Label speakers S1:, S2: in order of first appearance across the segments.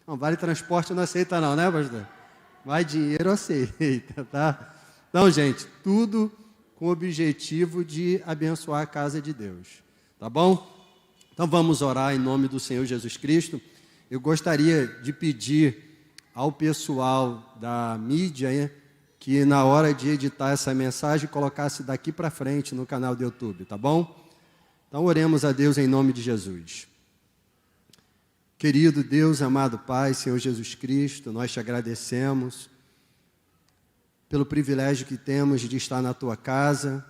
S1: Não, vale transporte não aceita não, né, pastor? Mas dinheiro aceita, tá? Então, gente, tudo com o objetivo de abençoar a casa de Deus, tá bom? Então, vamos orar em nome do Senhor Jesus Cristo. Eu gostaria de pedir ao pessoal da mídia que na hora de editar essa mensagem, colocasse daqui para frente no canal do YouTube, tá bom? Então, oremos a Deus em nome de Jesus. Querido Deus, amado Pai, Senhor Jesus Cristo, nós te agradecemos pelo privilégio que temos de estar na Tua casa,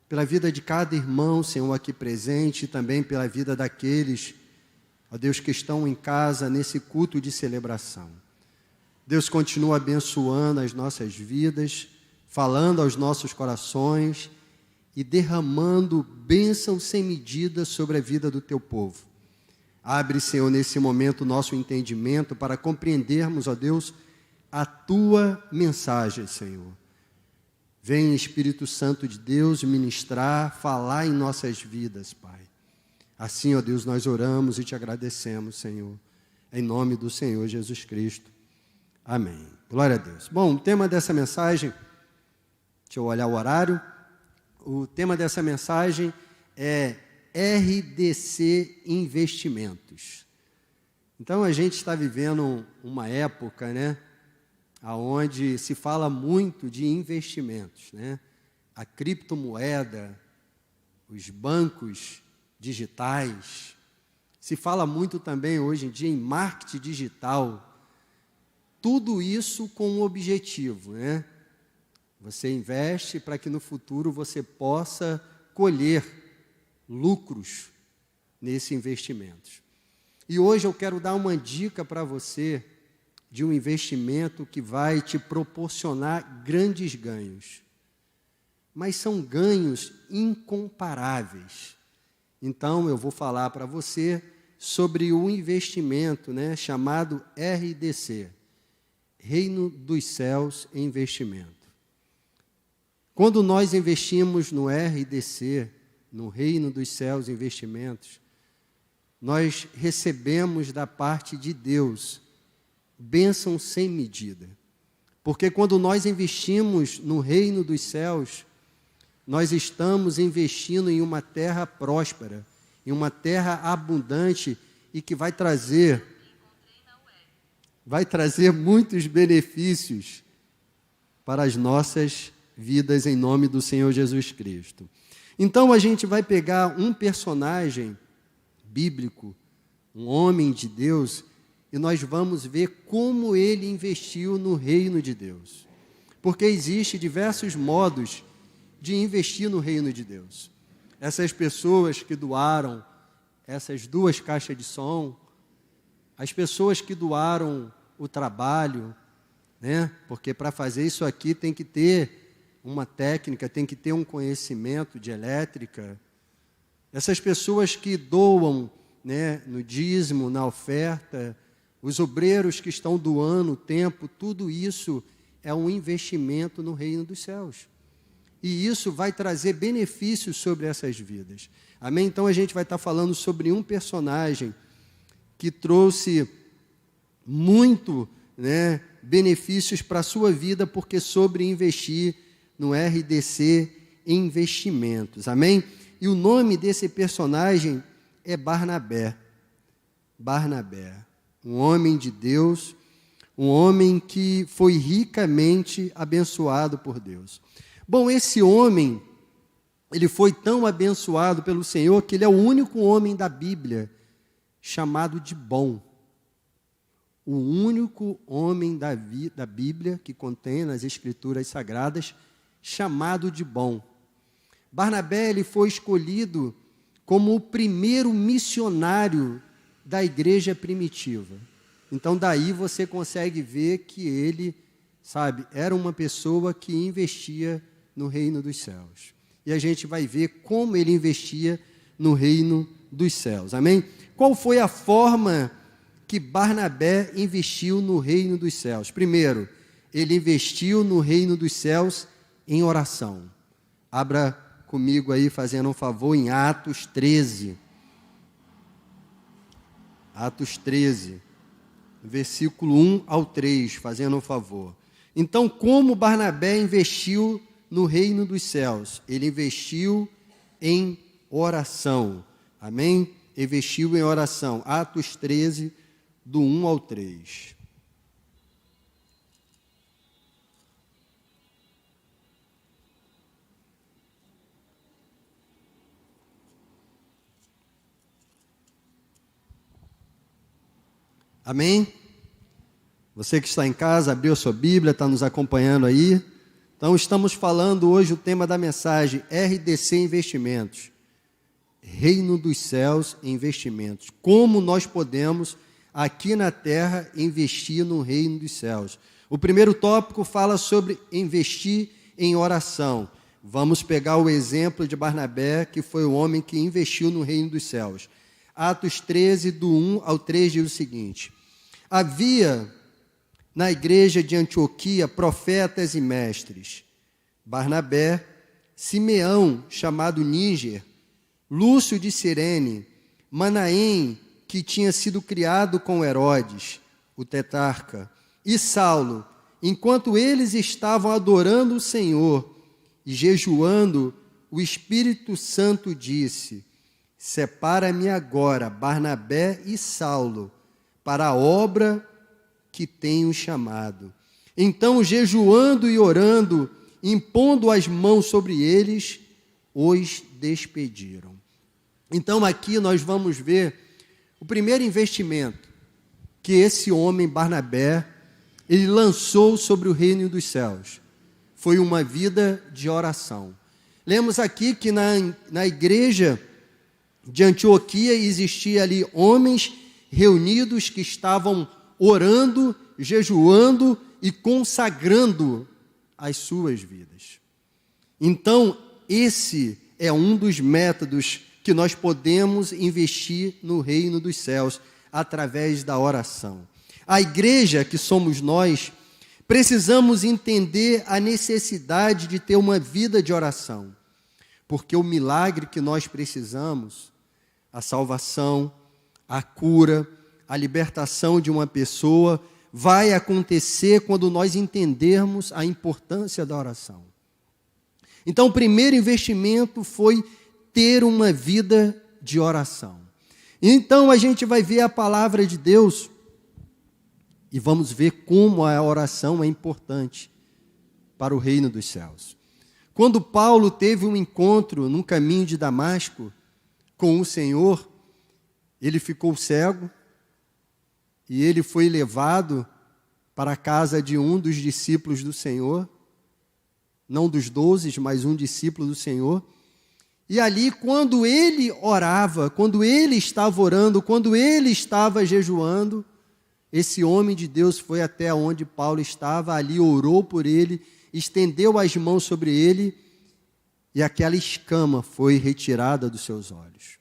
S1: pela vida de cada irmão, Senhor, aqui presente, e também pela vida daqueles, ó Deus, que estão em casa nesse culto de celebração. Deus continua abençoando as nossas vidas, falando aos nossos corações e derramando bênção sem medida sobre a vida do Teu povo. Abre, Senhor, nesse momento o nosso entendimento para compreendermos, ó Deus, a Tua mensagem, Senhor. Vem, Espírito Santo de Deus, ministrar, falar em nossas vidas, Pai. Assim, ó Deus, nós oramos e te agradecemos, Senhor, em nome do Senhor Jesus Cristo. Amém. Glória a Deus. Bom, o tema dessa mensagem, deixa eu olhar o horário, o tema dessa mensagem é RDC Investimentos. Então, a gente está vivendo uma época, né, onde se fala muito de investimentos, né? A criptomoeda, os bancos digitais, se fala muito também hoje em dia em marketing digital. Tudo isso com um objetivo, né? Você investe para que no futuro você possa colher lucros nesse investimento. E hoje eu quero dar uma dica para você de um investimento que vai te proporcionar grandes ganhos. Mas são ganhos incomparáveis. Então eu vou falar para você sobre o investimento, né, chamado RDC, Reino dos Céus em Investimento. Quando nós investimos no RDC, no Reino dos Céus em Investimentos, nós recebemos da parte de Deus bênção sem medida. Porque quando nós investimos no Reino dos Céus, nós estamos investindo em uma terra próspera, em uma terra abundante e que vai trazer muitos benefícios para as nossas vidas em nome do Senhor Jesus Cristo. Então a gente vai pegar um personagem bíblico, um homem de Deus, e nós vamos ver como ele investiu no reino de Deus. Porque existem diversos modos de investir no reino de Deus. Essas pessoas que doaram essas 2 caixas de som, as pessoas que doaram o trabalho, né? Porque para fazer isso aqui tem que ter uma técnica, tem que ter um conhecimento de elétrica. Essas pessoas que doam, né, no dízimo, na oferta, os obreiros que estão doando o tempo, tudo isso é um investimento no reino dos céus. E isso vai trazer benefícios sobre essas vidas. Amém? Então a gente vai estar falando sobre um personagem que trouxe muito, né, benefícios para a sua vida, porque sobre investir no RDC Investimentos. Amém? E o nome desse personagem é Barnabé. Barnabé, um homem de Deus, um homem que foi ricamente abençoado por Deus. Bom, esse homem, ele foi tão abençoado pelo Senhor que ele é o único homem da Bíblia chamado de bom. O único homem da Bíblia que contém nas Escrituras Sagradas chamado de bom. Barnabé, ele foi escolhido como o primeiro missionário da igreja primitiva. Então, daí você consegue ver que ele, era uma pessoa que investia no reino dos céus. E a gente vai ver como ele investia no reino dos céus. Amém? Qual foi a forma que Barnabé investiu no reino dos céus? Primeiro, ele investiu no reino dos céus em oração. Abra comigo aí, fazendo um favor, em Atos 13. Atos 13. versículo 1 ao 3, fazendo um favor. Então, como Barnabé investiu no reino dos céus? Ele investiu em oração. Amém? Investiu em oração. Atos 13, do 1 ao 3. Amém? Você que está em casa, abriu a sua Bíblia, está nos acompanhando aí. Então, estamos falando hoje o tema da mensagem, RDC Investimentos. Reino dos Céus e Investimentos. Como nós podemos, aqui na terra, investir no Reino dos Céus. O primeiro tópico fala sobre investir em oração. Vamos pegar o exemplo de Barnabé, que foi o homem que investiu no Reino dos Céus. Atos 13, do 1 ao 3, diz o seguinte: havia na igreja de Antioquia profetas e mestres, Barnabé, Simeão, chamado Níger, Lúcio de Cirene, Manaém, que tinha sido criado com Herodes, o tetrarca, e Saulo. Enquanto eles estavam adorando o Senhor e jejuando, o Espírito Santo disse: separa-me agora Barnabé e Saulo para a obra que tenho chamado. Então, jejuando e orando, impondo as mãos sobre eles, os despediram. Então, aqui nós vamos ver o primeiro investimento que esse homem, Barnabé, ele lançou sobre o reino dos céus. Foi uma vida de oração. Lemos aqui que na igreja de Antioquia existia ali homens reunidos que estavam orando, jejuando e consagrando as suas vidas. Então, esse é um dos métodos que nós podemos investir no reino dos céus, através da oração. A igreja, que somos nós, precisamos entender a necessidade de ter uma vida de oração, porque o milagre que nós precisamos, a salvação, a cura, a libertação de uma pessoa, vai acontecer quando nós entendermos a importância da oração. Então, o primeiro investimento foi ter uma vida de oração. Então, a gente vai ver a palavra de Deus e vamos ver como a oração é importante para o reino dos céus. Quando Paulo teve um encontro no caminho de Damasco com o Senhor, ele ficou cego e ele foi levado para a casa de um dos discípulos do Senhor, não dos 12, mas um discípulo do Senhor. E ali, quando ele orava, quando ele estava orando, quando ele estava jejuando, esse homem de Deus foi até onde Paulo estava, ali orou por ele, estendeu as mãos sobre ele, e aquela escama foi retirada dos seus olhos.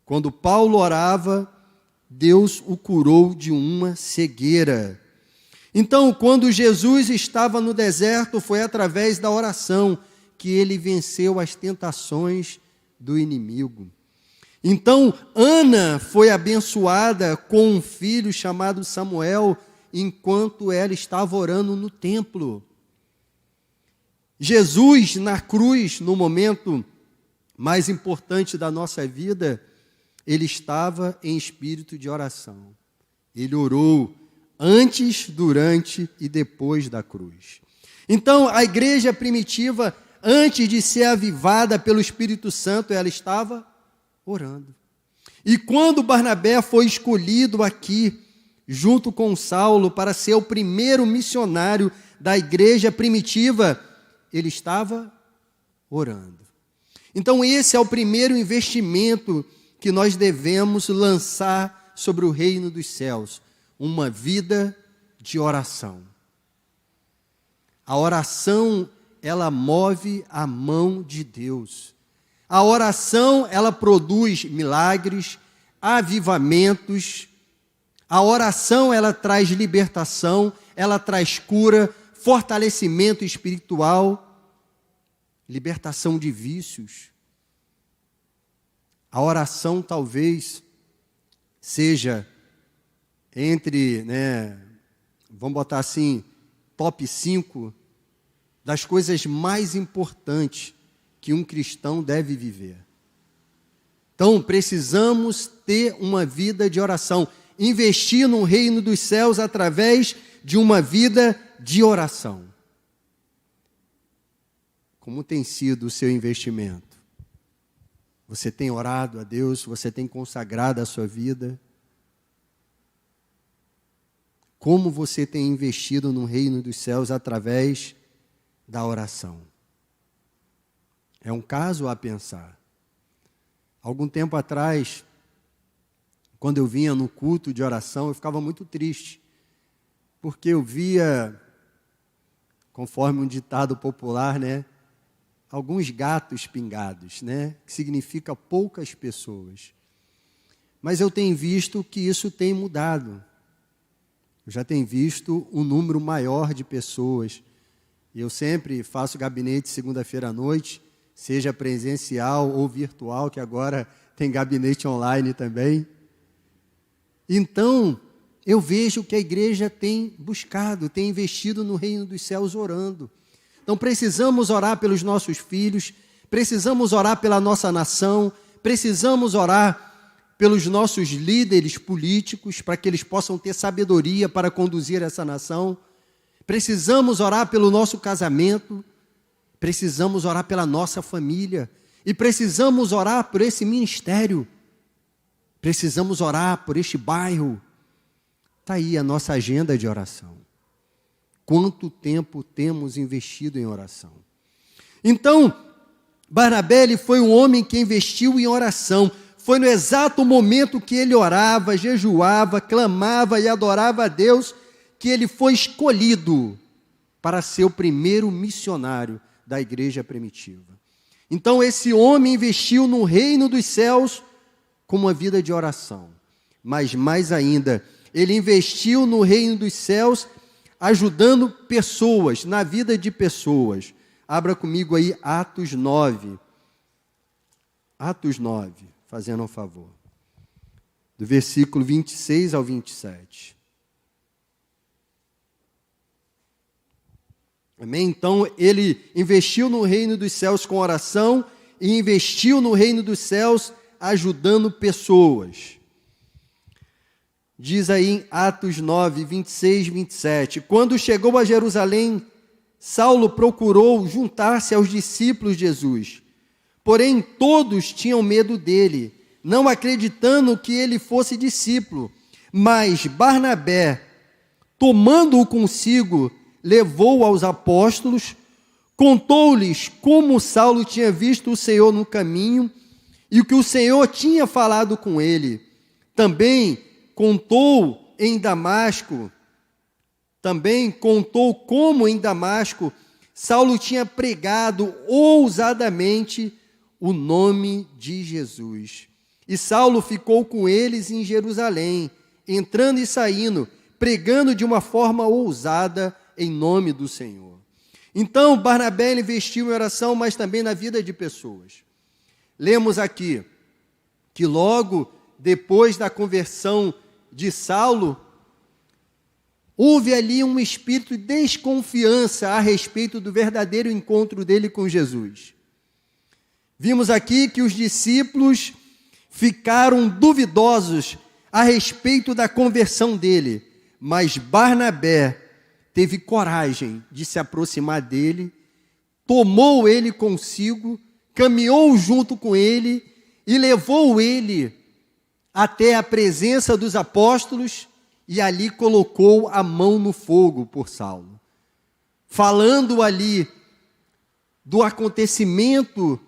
S1: Quando Paulo orava, Deus o curou de uma cegueira. Então, quando Jesus estava no deserto, foi através da oração que ele venceu as tentações do inimigo. Então, Ana foi abençoada com um filho chamado Samuel, enquanto ela estava orando no templo. Jesus, na cruz, no momento mais importante da nossa vida, ele estava em espírito de oração. Ele orou antes, durante e depois da cruz. Então, a igreja primitiva, antes de ser avivada pelo Espírito Santo, ela estava orando. E quando Barnabé foi escolhido aqui, junto com Saulo, para ser o primeiro missionário da igreja primitiva, ele estava orando. Então, esse é o primeiro investimento que nós devemos lançar sobre o reino dos céus, uma vida de oração. A oração, ela move a mão de Deus. A oração, ela produz milagres, avivamentos. A oração, ela traz libertação, ela traz cura, fortalecimento espiritual, libertação de vícios. A oração talvez seja entre, vamos botar assim, top 5 das coisas mais importantes que um cristão deve viver. Então, precisamos ter uma vida de oração, investir no reino dos céus através de uma vida de oração. Como tem sido o seu investimento? Você tem orado a Deus? Você tem consagrado a sua vida? Como você tem investido no reino dos céus através da oração? É um caso a pensar. Algum tempo atrás, quando eu vinha no culto de oração, eu ficava muito triste, porque eu via, conforme um ditado popular, alguns gatos pingados, que significa poucas pessoas. Mas eu tenho visto que isso tem mudado. Eu já tenho visto um número maior de pessoas. E eu sempre faço gabinete segunda-feira à noite, seja presencial ou virtual, que agora tem gabinete online também. Então, eu vejo que a igreja tem buscado, tem investido no reino dos céus orando. Então, precisamos orar pelos nossos filhos, precisamos orar pela nossa nação, precisamos orar pelos nossos líderes políticos, para que eles possam ter sabedoria para conduzir essa nação. Precisamos orar pelo nosso casamento, precisamos orar pela nossa família, e precisamos orar por esse ministério, precisamos orar por este bairro. Está aí a nossa agenda de oração. Quanto tempo temos investido em oração? Então, Barnabé ele foi um homem que investiu em oração. Foi no exato momento que ele orava, jejuava, clamava e adorava a Deus, que ele foi escolhido para ser o primeiro missionário da igreja primitiva. Então, esse homem investiu no reino dos céus com uma vida de oração. Mas mais ainda, ele investiu no reino dos céus ajudando pessoas, na vida de pessoas. Abra comigo aí Atos 9. Atos 9, fazendo um favor. Do versículo 26 ao 27. Amém? Então, ele investiu no reino dos céus com oração e investiu no reino dos céus ajudando pessoas. Diz aí em Atos 9, 26 e 27. Quando chegou a Jerusalém, Saulo procurou juntar-se aos discípulos de Jesus. Porém, todos tinham medo dele, não acreditando que ele fosse discípulo. Mas Barnabé, tomando-o consigo, levou-o aos apóstolos, contou-lhes como Saulo tinha visto o Senhor no caminho e o que o Senhor tinha falado com ele. Também contou como em Damasco Saulo tinha pregado ousadamente o nome de Jesus. E Saulo ficou com eles em Jerusalém, entrando e saindo, pregando de uma forma ousada em nome do Senhor. Então, Barnabé investiu em oração, mas também na vida de pessoas. Lemos aqui que logo depois da conversão de Saulo, houve ali um espírito de desconfiança a respeito do verdadeiro encontro dele com Jesus. Vimos aqui que os discípulos ficaram duvidosos a respeito da conversão dele, mas Barnabé teve coragem de se aproximar dele, tomou ele consigo, caminhou junto com ele e levou ele até a presença dos apóstolos e ali colocou a mão no fogo por Saulo. Falando ali do acontecimento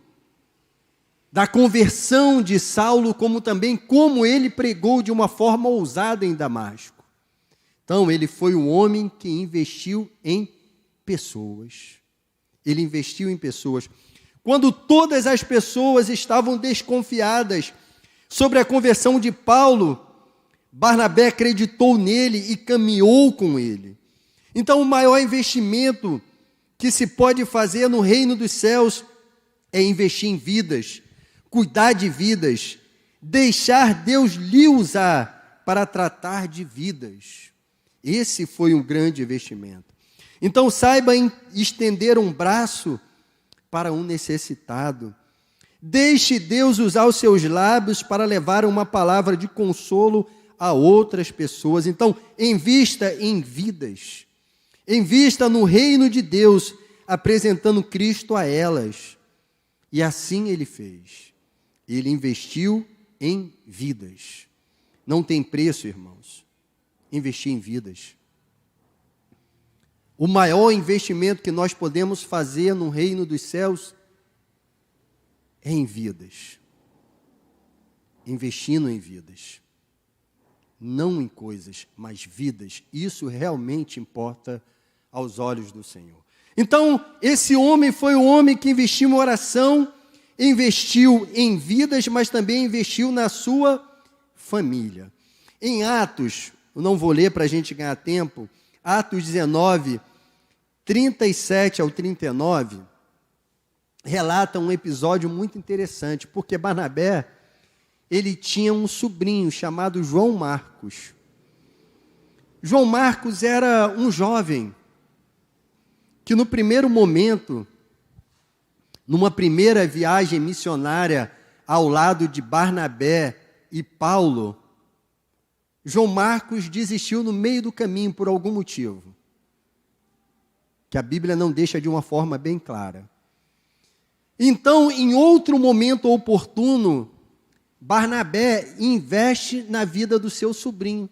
S1: da conversão de Saulo, como também como ele pregou de uma forma ousada em Damasco. Então, ele foi um homem que investiu em pessoas. Ele investiu em pessoas. Quando todas as pessoas estavam desconfiadas sobre a conversão de Paulo, Barnabé acreditou nele e caminhou com ele. Então, o maior investimento que se pode fazer no reino dos céus é investir em vidas, cuidar de vidas, deixar Deus lhe usar para tratar de vidas. Esse foi um grande investimento. Então, saiba estender um braço para um necessitado. Deixe Deus usar os seus lábios para levar uma palavra de consolo a outras pessoas. Então, invista em vidas. Invista no reino de Deus, apresentando Cristo a elas. E assim ele fez. Ele investiu em vidas. Não tem preço, irmãos, investir em vidas. O maior investimento que nós podemos fazer no reino dos céus é em vidas. Investindo em vidas. Não em coisas, mas vidas. Isso realmente importa aos olhos do Senhor. Então, esse homem foi o homem que investiu em oração, investiu em vidas, mas também investiu na sua família. Em Atos, eu não vou ler para a gente ganhar tempo, Atos 19, 37 ao 39, relata um episódio muito interessante, porque Barnabé, ele tinha um sobrinho chamado João Marcos. João Marcos era um jovem que no primeiro momento, numa primeira viagem missionária ao lado de Barnabé e Paulo, João Marcos desistiu no meio do caminho por algum motivo, que a Bíblia não deixa de uma forma bem clara. Então, em outro momento oportuno, Barnabé investe na vida do seu sobrinho,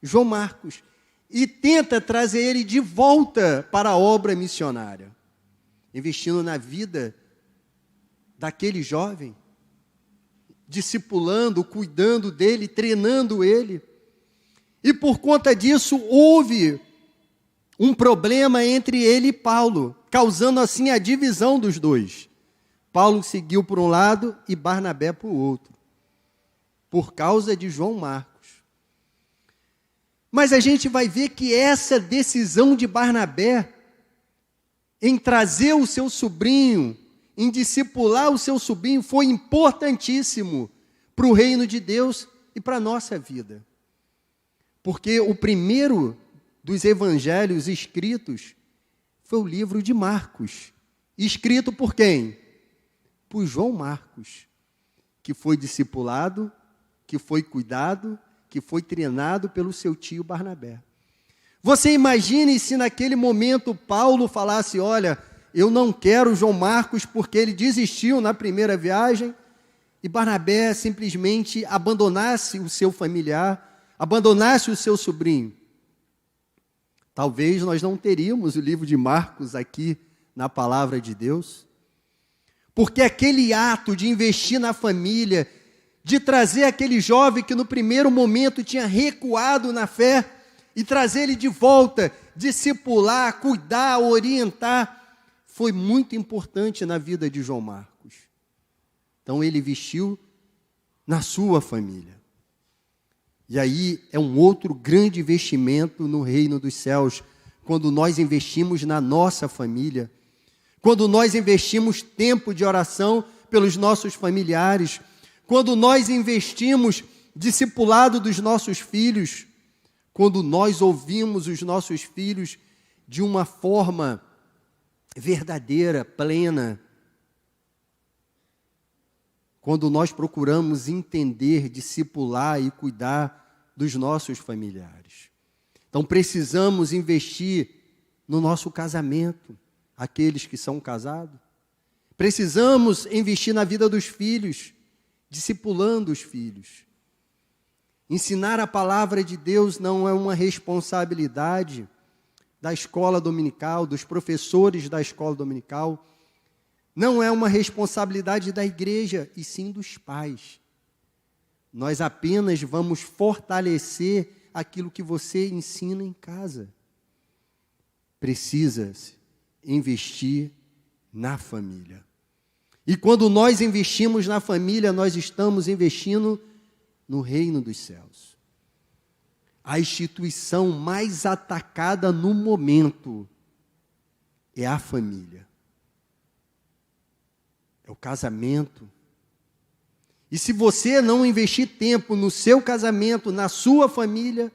S1: João Marcos, e tenta trazer ele de volta para a obra missionária, investindo na vida daquele jovem, discipulando, cuidando dele, treinando ele. E por conta disso, houve um problema entre ele e Paulo, causando assim a divisão dos dois. Paulo seguiu por um lado e Barnabé por outro, por causa de João Marcos. Mas a gente vai ver que essa decisão de Barnabé em trazer o seu sobrinho, em discipular o seu sobrinho, foi importantíssimo para o reino de Deus e para a nossa vida. Porque o primeiro dos evangelhos escritos foi o livro de Marcos. Escrito por quem? Por João Marcos, que foi discipulado, que foi cuidado, que foi treinado pelo seu tio Barnabé. Você imagine se naquele momento Paulo falasse, olha, eu não quero João Marcos porque ele desistiu na primeira viagem, e Barnabé simplesmente abandonasse o seu familiar, abandonasse o seu sobrinho. Talvez nós não teríamos o livro de Marcos aqui na palavra de Deus, porque aquele ato de investir na família, de trazer aquele jovem que no primeiro momento tinha recuado na fé, e trazer ele de volta, discipular, cuidar, orientar, foi muito importante na vida de João Marcos. Então ele investiu na sua família. E aí é um outro grande investimento no reino dos céus, quando nós investimos na nossa família, quando nós investimos tempo de oração pelos nossos familiares, quando nós investimos discipulado dos nossos filhos, quando nós ouvimos os nossos filhos de uma forma verdadeira, plena, quando nós procuramos entender, discipular e cuidar dos nossos familiares. Então precisamos investir no nosso casamento, aqueles que são casados. Precisamos investir na vida dos filhos, discipulando os filhos. Ensinar a palavra de Deus não é uma responsabilidade da escola dominical, dos professores da escola dominical. Não é uma responsabilidade da igreja, e sim dos pais. Nós apenas vamos fortalecer aquilo que você ensina em casa. Precisa-se investir na família. E quando nós investimos na família, nós estamos investindo no reino dos céus. A instituição mais atacada no momento é a família. É o casamento. E se você não investir tempo no seu casamento, na sua família,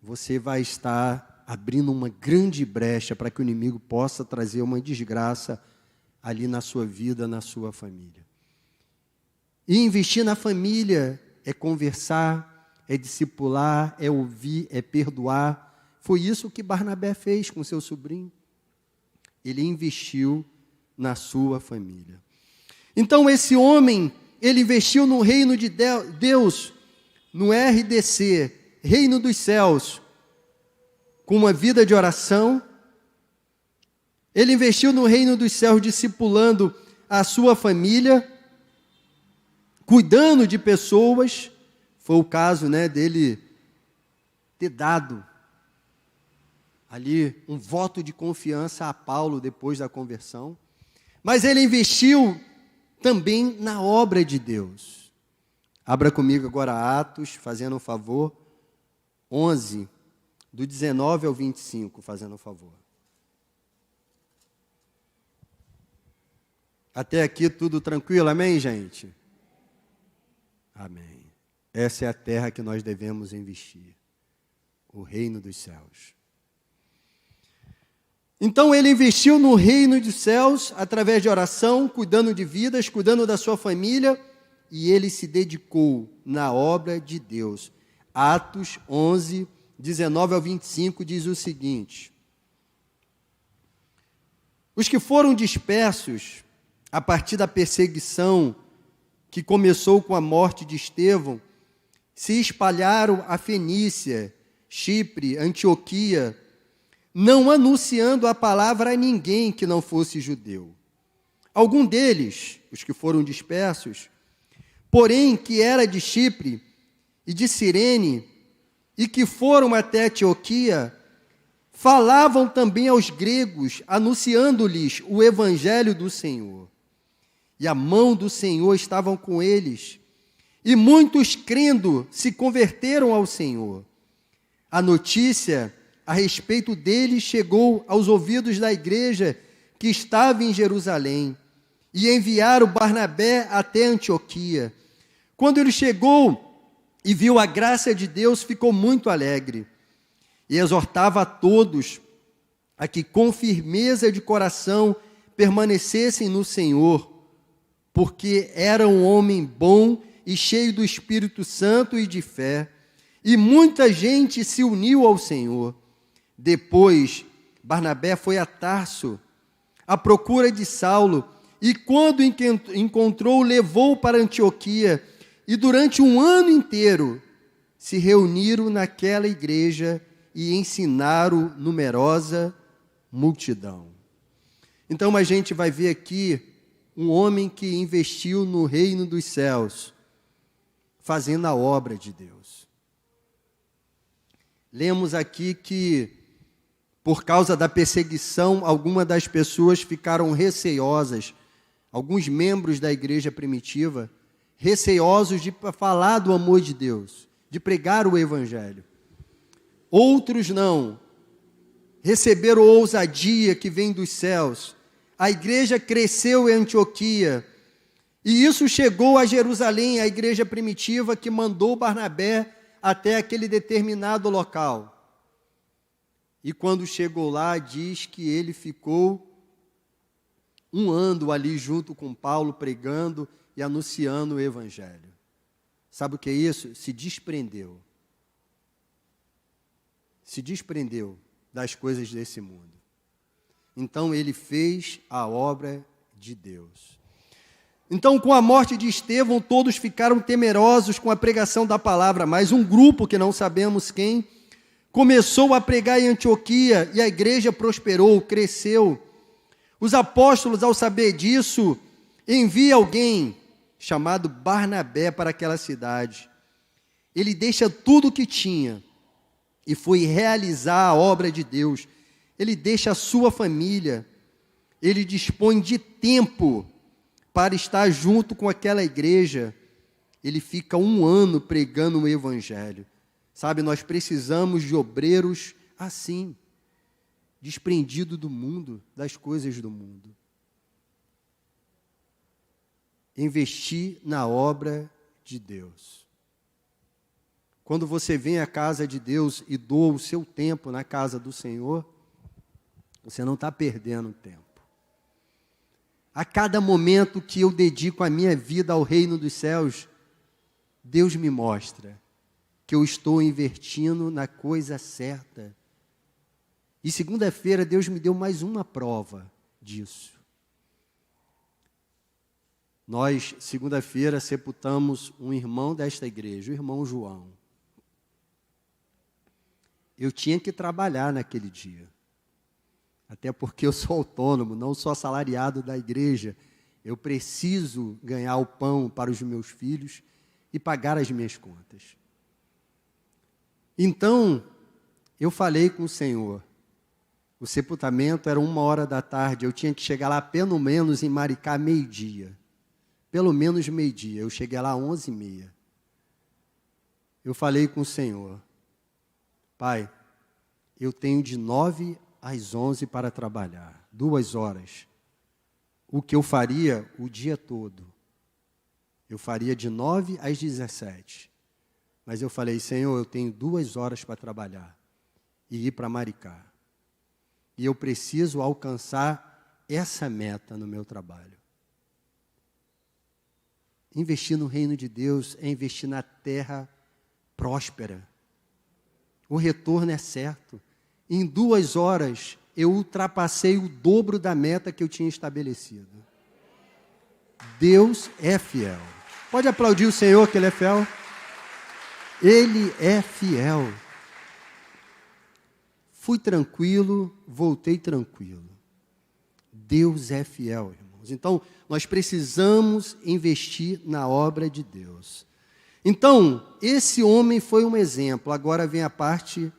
S1: você vai estar abrindo uma grande brecha para que o inimigo possa trazer uma desgraça ali na sua vida, na sua família. E investir na família é conversar, é discipular, é ouvir, é perdoar. Foi isso que Barnabé fez com seu sobrinho. Ele investiu na sua família. Então esse homem, ele investiu no reino de Deus, no RDC, Reino dos Céus, com uma vida de oração. Ele investiu no reino dos céus, discipulando a sua família, cuidando de pessoas. Foi o caso, dele ter dado ali um voto de confiança a Paulo depois da conversão. Mas ele investiu também na obra de Deus. Abra comigo agora Atos, fazendo um favor, 11, do 19 ao 25, fazendo um favor. Até aqui tudo tranquilo, amém, gente? Amém. Essa é a terra que nós devemos investir, o reino dos céus. Então ele investiu no reino dos céus, através de oração, cuidando de vidas, cuidando da sua família, e ele se dedicou na obra de Deus. Atos 11, 19 ao 25 diz o seguinte: os que foram dispersos a partir da perseguição que começou com a morte de Estevão, se espalharam a Fenícia, Chipre, Antioquia, não anunciando a palavra a ninguém que não fosse judeu. Algum deles, os que foram dispersos, porém que era de Chipre e de Cirene, e que foram até Antioquia, falavam também aos gregos, anunciando-lhes o evangelho do Senhor. E a mão do Senhor estava com eles, e muitos crendo se converteram ao Senhor. A notícia a respeito deles chegou aos ouvidos da igreja que estava em Jerusalém, e enviaram Barnabé até Antioquia. Quando ele chegou e viu a graça de Deus, ficou muito alegre, e exortava a todos a que com firmeza de coração permanecessem no Senhor, porque era um homem bom e cheio do Espírito Santo e de fé, e muita gente se uniu ao Senhor. Depois, Barnabé foi a Tarso, à procura de Saulo, e quando encontrou, levou para Antioquia, e durante um ano inteiro se reuniram naquela igreja e ensinaram numerosa multidão. Então a gente vai ver aqui um homem que investiu no reino dos céus, fazendo a obra de Deus. Lemos aqui que, por causa da perseguição, algumas das pessoas ficaram receosas, alguns membros da igreja primitiva, receosos de falar do amor de Deus, de pregar o evangelho. Outros não, receberam ousadia que vem dos céus. A igreja cresceu em Antioquia, e isso chegou a Jerusalém, a igreja primitiva que mandou Barnabé até aquele determinado local. E quando chegou lá, diz que ele ficou um ano ali junto com Paulo, pregando e anunciando o evangelho. Sabe o que é isso? Se desprendeu. Se desprendeu das coisas desse mundo. Então ele fez a obra de Deus. Então, com a morte de Estevão, todos ficaram temerosos com a pregação da palavra, mas um grupo, que não sabemos quem, começou a pregar em Antioquia, e a igreja prosperou, cresceu. Os apóstolos, ao saber disso, enviam alguém chamado Barnabé para aquela cidade. Ele deixa tudo o que tinha e foi realizar a obra de Deus. Ele deixa a sua família, ele dispõe de tempo para estar junto com aquela igreja. Ele fica um ano pregando o evangelho. Sabe, nós precisamos de obreiros assim, desprendido do mundo, das coisas do mundo. investir na obra de Deus. Quando você vem à casa de Deus e doa o seu tempo na casa do Senhor, você não está perdendo tempo. A cada momento que eu dedico a minha vida ao reino dos céus, Deus me mostra que eu estou investindo na coisa certa. E segunda-feira Deus me deu mais uma prova disso. Nós, segunda-feira, sepultamos um irmão desta igreja, o irmão João. Eu tinha que trabalhar naquele dia. Até porque eu sou autônomo, não sou assalariado da igreja. Eu preciso ganhar o pão para os meus filhos e pagar as minhas contas. Então, eu falei com o Senhor. O sepultamento era 13h, eu tinha que chegar lá pelo menos em Maricá meio-dia. Pelo menos meio-dia, eu cheguei lá às 11h30. Eu falei com o Senhor, Pai, eu tenho de 9 às 11 para trabalhar, 2 horas. O que eu faria o dia todo? Eu faria de 9 às 17. Mas eu falei, Senhor, eu tenho 2 horas para trabalhar e ir para Maricá. E eu preciso alcançar essa meta no meu trabalho. Investir no reino de Deus é investir na terra próspera. O retorno é certo. Em 2 horas, eu ultrapassei o dobro da meta que eu tinha estabelecido. Deus é fiel. Pode aplaudir o Senhor que Ele é fiel? Ele é fiel. Fui tranquilo, voltei tranquilo. Deus é fiel, irmãos. Então, nós precisamos investir na obra de Deus. Então, esse homem foi um exemplo. Agora vem a parte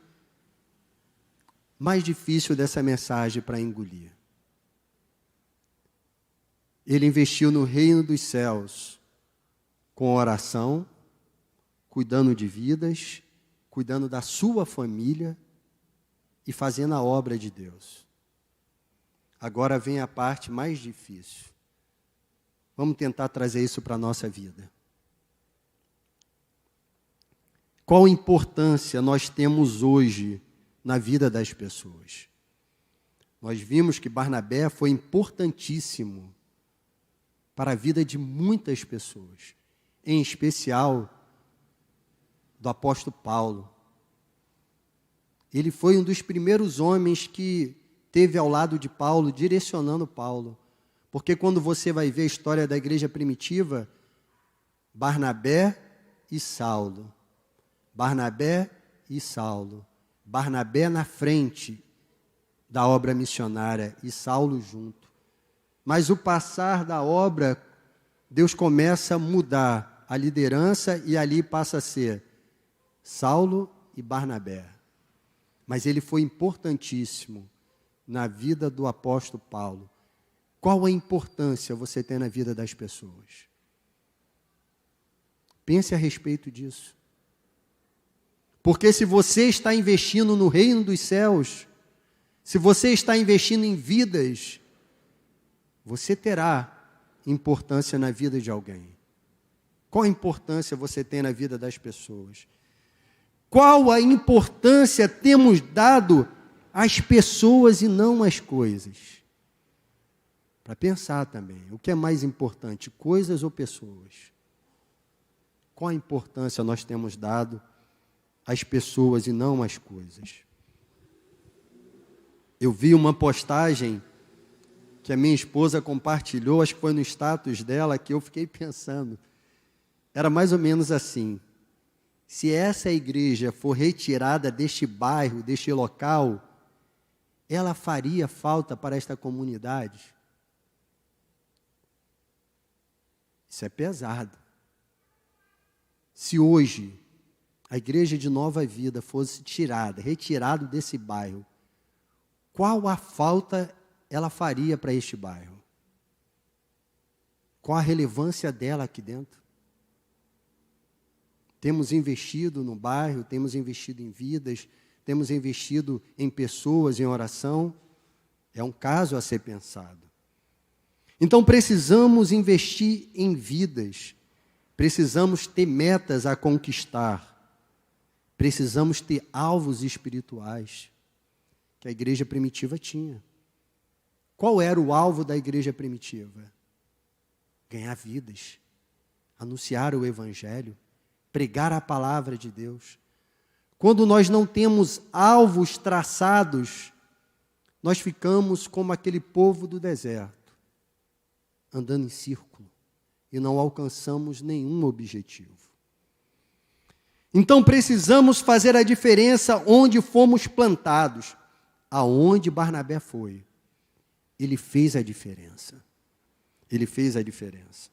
S1: mais difícil dessa mensagem para engolir. Ele investiu no reino dos céus com oração, cuidando de vidas, cuidando da sua família e fazendo a obra de Deus. Agora vem a parte mais difícil. Vamos tentar trazer isso para a nossa vida. Qual importância nós temos hoje na vida das pessoas? Nós vimos que Barnabé foi importantíssimo para a vida de muitas pessoas, em especial do apóstolo Paulo. Ele foi um dos primeiros homens que esteve ao lado de Paulo, direcionando Paulo. Porque quando você vai ver a história da igreja primitiva, Barnabé e Saulo. Barnabé e Saulo. Barnabé na frente da obra missionária e Saulo junto. Mas o passar da obra, Deus começa a mudar a liderança e ali passa a ser Saulo e Barnabé. Mas ele foi importantíssimo na vida do apóstolo Paulo. Qual a importância você tem na vida das pessoas? Pense a respeito disso. Porque se você está investindo no reino dos céus, se você está investindo em vidas, você terá importância na vida de alguém. Qual a importância você tem na vida das pessoas? Qual a importância temos dado às pessoas e não às coisas? Para pensar também, o que é mais importante, coisas ou pessoas? Qual a importância nós temos dado às pessoas e não às coisas? Eu vi uma postagem que a minha esposa compartilhou, acho que foi no status dela, que eu fiquei pensando. Era mais ou menos assim: se essa igreja for retirada deste bairro, deste local, ela faria falta para esta comunidade? Isso é pesado. Se hoje a igreja de Nova Vida fosse retirada desse bairro, qual a falta ela faria para este bairro? Qual a relevância dela aqui dentro? Temos investido no bairro, temos investido em vidas, temos investido em pessoas, em oração. É um caso a ser pensado. Então precisamos investir em vidas, precisamos ter metas a conquistar, precisamos ter alvos espirituais que a igreja primitiva tinha. Qual era o alvo da igreja primitiva? Ganhar vidas, anunciar o evangelho, pregar a palavra de Deus. Quando nós não temos alvos traçados, nós ficamos como aquele povo do deserto, andando em círculo, e não alcançamos nenhum objetivo. Então precisamos fazer a diferença onde fomos plantados. Aonde Barnabé foi, ele fez a diferença. Ele fez a diferença.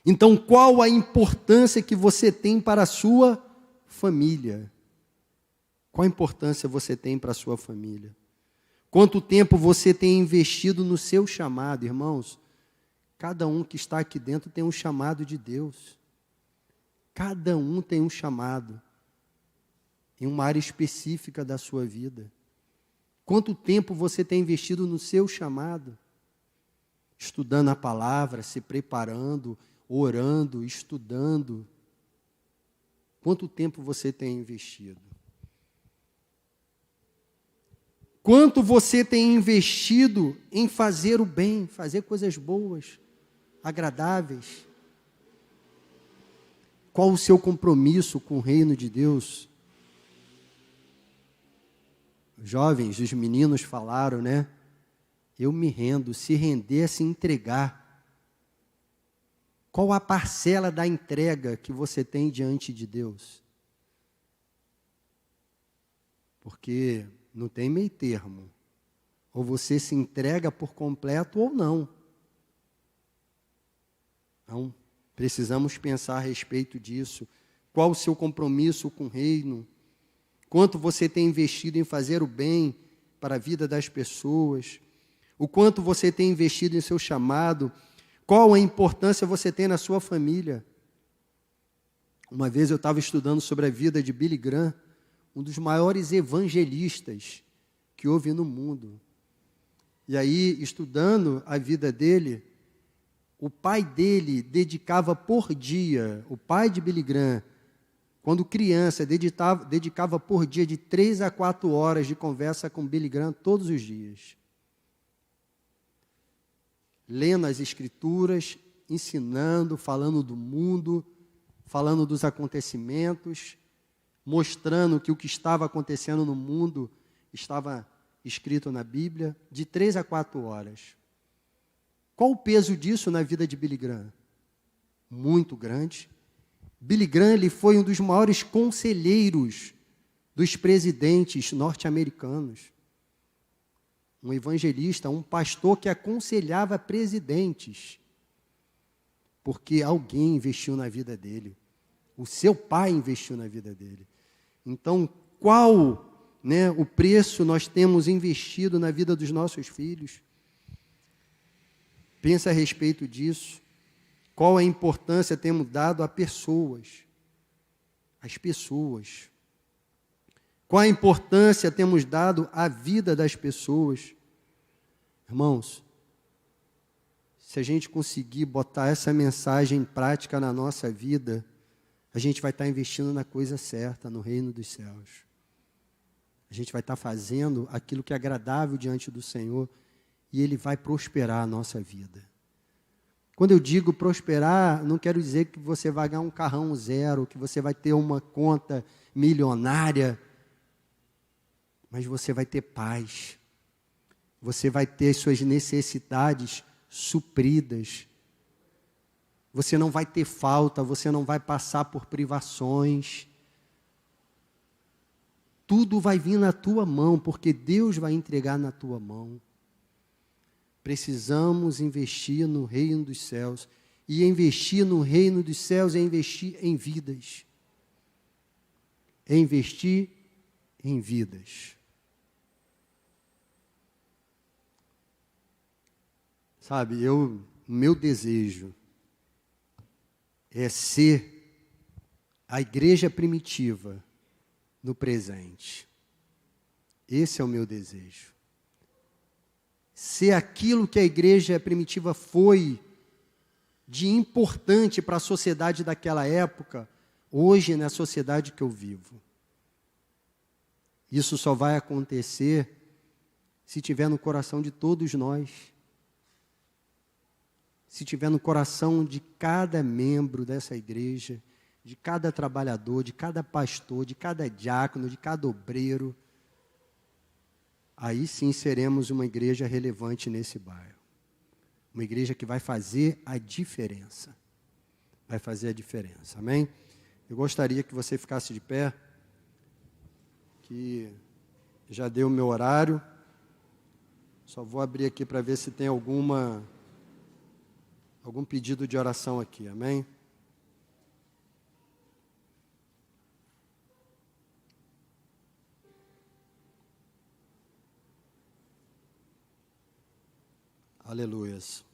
S1: Então, qual a importância que você tem para a sua família? Qual a importância você tem para a sua família? Quanto tempo você tem investido no seu chamado, irmãos? Cada um que está aqui dentro tem um chamado de Deus. Cada um tem um chamado em uma área específica da sua vida. Quanto tempo você tem investido no seu chamado? Estudando a palavra, se preparando, orando, estudando. Quanto tempo você tem investido? Quanto você tem investido em fazer o bem, fazer coisas boas, agradáveis? Qual o seu compromisso com o reino de Deus? Os jovens, os meninos falaram, né? Eu me rendo, se render é se entregar. Qual a parcela da entrega que você tem diante de Deus? Porque não tem meio termo. Ou você se entrega por completo ou não. Então, precisamos pensar a respeito disso. Qual o seu compromisso com o reino? Quanto você tem investido em fazer o bem para a vida das pessoas? O quanto você tem investido em seu chamado? Qual a importância você tem na sua família? Uma vez eu estava estudando sobre a vida de Billy Graham, um dos maiores evangelistas que houve no mundo. E aí, estudando a vida dele, o pai dele dedicava por dia, o pai de Billy Graham, quando criança, dedicava por dia de 3 a 4 horas de conversa com Billy Graham todos os dias. Lendo as escrituras, ensinando, falando do mundo, falando dos acontecimentos, mostrando que o que estava acontecendo no mundo estava escrito na Bíblia, de 3 a 4 horas. Qual o peso disso na vida de Billy Graham? Muito grande. Billy Graham ele foi um dos maiores conselheiros dos presidentes norte-americanos. Um evangelista, um pastor que aconselhava presidentes. Porque alguém investiu na vida dele. O seu pai investiu na vida dele. Então, qual o preço nós temos investido na vida dos nossos filhos? Pensa a respeito disso. Qual a importância temos dado a pessoas? As pessoas. Qual a importância temos dado à vida das pessoas? Irmãos, se a gente conseguir botar essa mensagem em prática na nossa vida, a gente vai estar investindo na coisa certa, no reino dos céus. A gente vai estar fazendo aquilo que é agradável diante do Senhor e Ele vai prosperar a nossa vida. Quando eu digo prosperar, não quero dizer que você vai ganhar um carrão zero, que você vai ter uma conta milionária, mas você vai ter paz. Você vai ter as suas necessidades supridas. Você não vai ter falta, você não vai passar por privações. Tudo vai vir na tua mão, porque Deus vai entregar na tua mão. Precisamos investir no reino dos céus. E investir no reino dos céus é investir em vidas. É investir em vidas. Sabe, meu desejo é ser a igreja primitiva no presente. Esse é o meu desejo. ser aquilo que a igreja primitiva foi de importante para a sociedade daquela época, hoje na sociedade que eu vivo. Isso só vai acontecer se tiver no coração de todos nós, se tiver no coração de cada membro dessa igreja, de cada trabalhador, de cada pastor, de cada diácono, de cada obreiro, aí sim seremos uma igreja relevante nesse bairro. Uma igreja que vai fazer a diferença. Vai fazer a diferença, amém? Eu gostaria que você ficasse de pé, que já deu o meu horário. Só vou abrir aqui para ver se tem algum pedido de oração aqui, amém? Aleluias.